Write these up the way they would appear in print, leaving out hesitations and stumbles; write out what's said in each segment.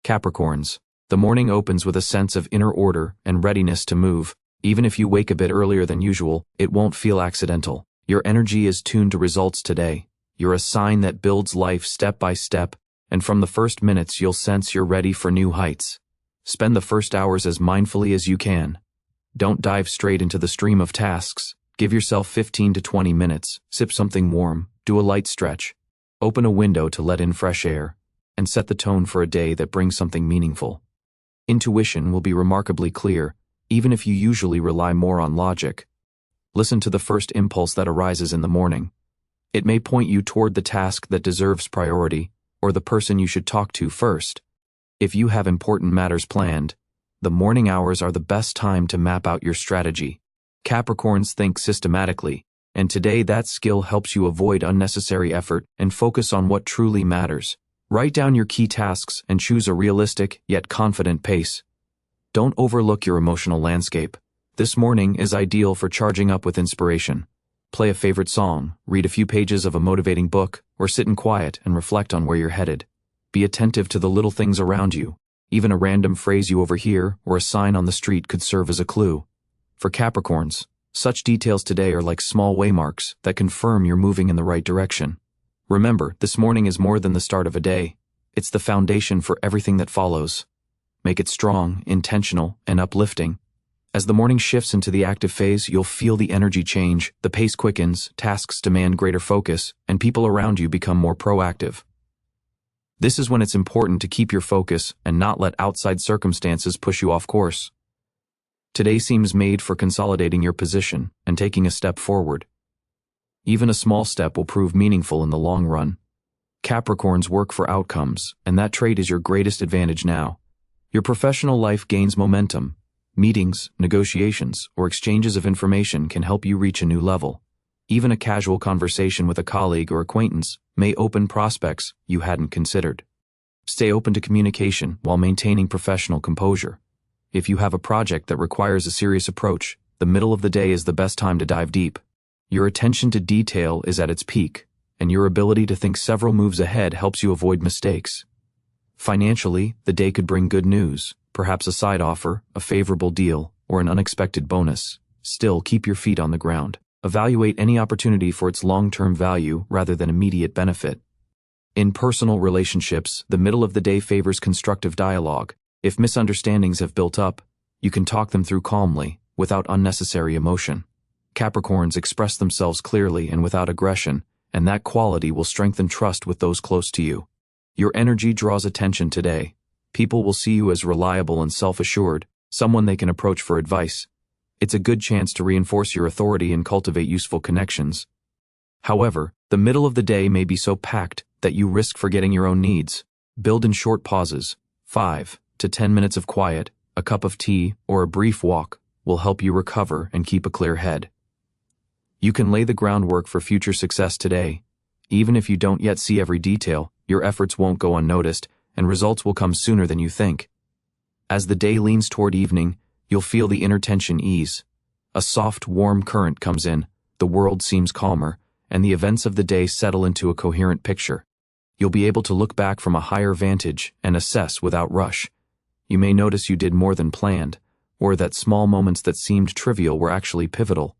Capricorns, the morning opens with a sense of inner order and readiness to move. Even if you wake a bit earlier than usual, it won't feel accidental. Your energy is tuned to results today. You're a sign that builds life step by step, and from the first minutes you'll sense you're ready for new heights. Spend the first hours as mindfully as you can. Don't dive straight into the stream of tasks. Give yourself 15 to 20 minutes, sip something warm, do a light stretch, open a window to let in fresh air, and set the tone for a day that brings something meaningful. Intuition will be remarkably clear, even if you usually rely more on logic. Listen to the first impulse that arises in the morning. It may point you toward the task that deserves priority, or the person you should talk to first. If you have important matters planned, the morning hours are the best time to map out your strategy. Capricorns think systematically, and today that skill helps you avoid unnecessary effort and focus on what truly matters. Write down your key tasks and choose a realistic yet confident pace. Don't overlook your emotional landscape. This morning is ideal for charging up with inspiration. Play a favorite song, read a few pages of a motivating book, or sit in quiet and reflect on where you're headed. Be attentive to the little things around you. Even a random phrase you overhear or a sign on the street could serve as a clue. For Capricorns, such details today are like small waymarks that confirm you're moving in the right direction. Remember, this morning is more than the start of a day. It's the foundation for everything that follows. Make it strong, intentional, and uplifting. As the morning shifts into the active phase, you'll feel the energy change, the pace quickens, tasks demand greater focus, and people around you become more proactive. This is when it's important to keep your focus and not let outside circumstances push you off course. Today seems made for consolidating your position and taking a step forward. Even a small step will prove meaningful in the long run. Capricorns work for outcomes, and that trait is your greatest advantage now. Your professional life gains momentum. Meetings, negotiations, or exchanges of information can help you reach a new level. Even a casual conversation with a colleague or acquaintance may open prospects you hadn't considered. Stay open to communication while maintaining professional composure. If you have a project that requires a serious approach, the middle of the day is the best time to dive deep. Your attention to detail is at its peak, and your ability to think several moves ahead helps you avoid mistakes. Financially, the day could bring good news, perhaps a side offer, a favorable deal, or an unexpected bonus. Still, keep your feet on the ground. Evaluate any opportunity for its long-term value rather than immediate benefit. In personal relationships, the middle of the day favors constructive dialogue. If misunderstandings have built up, you can talk them through calmly, without unnecessary emotion. Capricorns express themselves clearly and without aggression, and that quality will strengthen trust with those close to you. Your energy draws attention today. People will see you as reliable and self-assured, someone they can approach for advice. It's a good chance to reinforce your authority and cultivate useful connections. However, the middle of the day may be so packed that you risk forgetting your own needs. Build in short pauses. 5 to 10 minutes of quiet, a cup of tea, or a brief walk will help you recover and keep a clear head. You can lay the groundwork for future success today. Even if you don't yet see every detail, your efforts won't go unnoticed, and results will come sooner than you think. As the day leans toward evening, you'll feel the inner tension ease. A soft, warm current comes in, the world seems calmer, and the events of the day settle into a coherent picture. You'll be able to look back from a higher vantage and assess without rush. You may notice you did more than planned, or that small moments that seemed trivial were actually pivotal.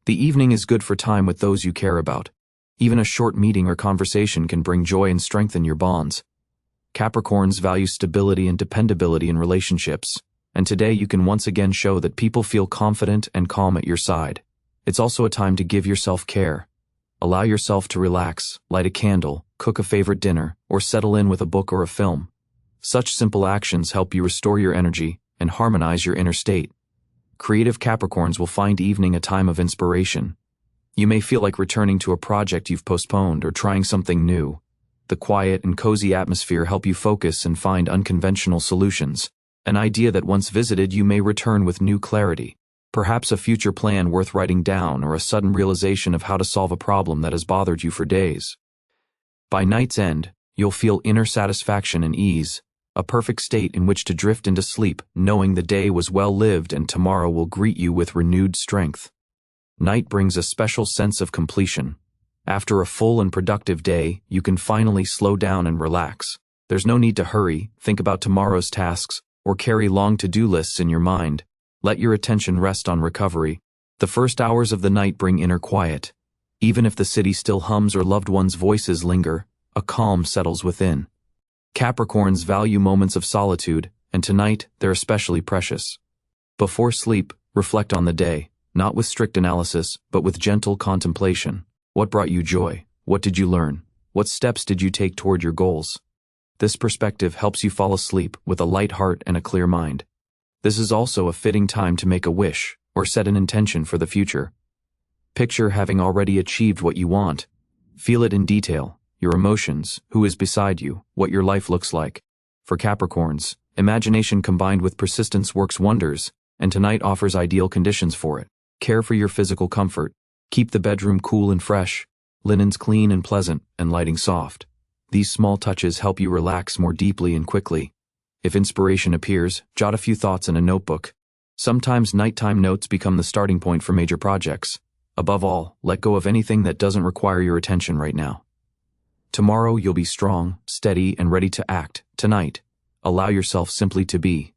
The evening is good for time with those you care about. Even a short meeting or conversation can bring joy and strengthen your bonds. Capricorns value stability and dependability in relationships, and today you can once again show that people feel confident and calm at your side. It's also a time to give yourself care. Allow yourself to relax, light a candle, cook a favorite dinner, or settle in with a book or a film. Such simple actions help you restore your energy and harmonize your inner state. Creative Capricorns will find evening a time of inspiration. You may feel like returning to a project you've postponed or trying something new. The quiet and cozy atmosphere help you focus and find unconventional solutions. An idea that once visited you may return with new clarity. Perhaps a future plan worth writing down or a sudden realization of how to solve a problem that has bothered you for days. By night's end, you'll feel inner satisfaction and ease, a perfect state in which to drift into sleep, knowing the day was well lived and tomorrow will greet you with renewed strength. Night brings a special sense of completion. After a full and productive day, you can finally slow down and relax. There's no need to hurry, think about tomorrow's tasks, or carry long to-do lists in your mind. Let your attention rest on recovery. The first hours of the night bring inner quiet. Even if the city still hums or loved ones' voices linger, a calm settles within. Capricorns value moments of solitude, and tonight they're especially precious. Before sleep, reflect on the day, not with strict analysis, but with gentle contemplation. What brought you joy? What did you learn? What steps did you take toward your goals? This perspective helps you fall asleep with a light heart and a clear mind. This is also a fitting time to make a wish or set an intention for the future. Picture having already achieved what you want. Feel it in detail, your emotions, who is beside you, what your life looks like. For Capricorns, imagination combined with persistence works wonders, and tonight offers ideal conditions for it. Care for your physical comfort. Keep the bedroom cool and fresh, linens clean and pleasant, and lighting soft. These small touches help you relax more deeply and quickly. If inspiration appears, jot a few thoughts in a notebook. Sometimes nighttime notes become the starting point for major projects. Above all, let go of anything that doesn't require your attention right now. Tomorrow you'll be strong, steady, and ready to act. Tonight, allow yourself simply to be.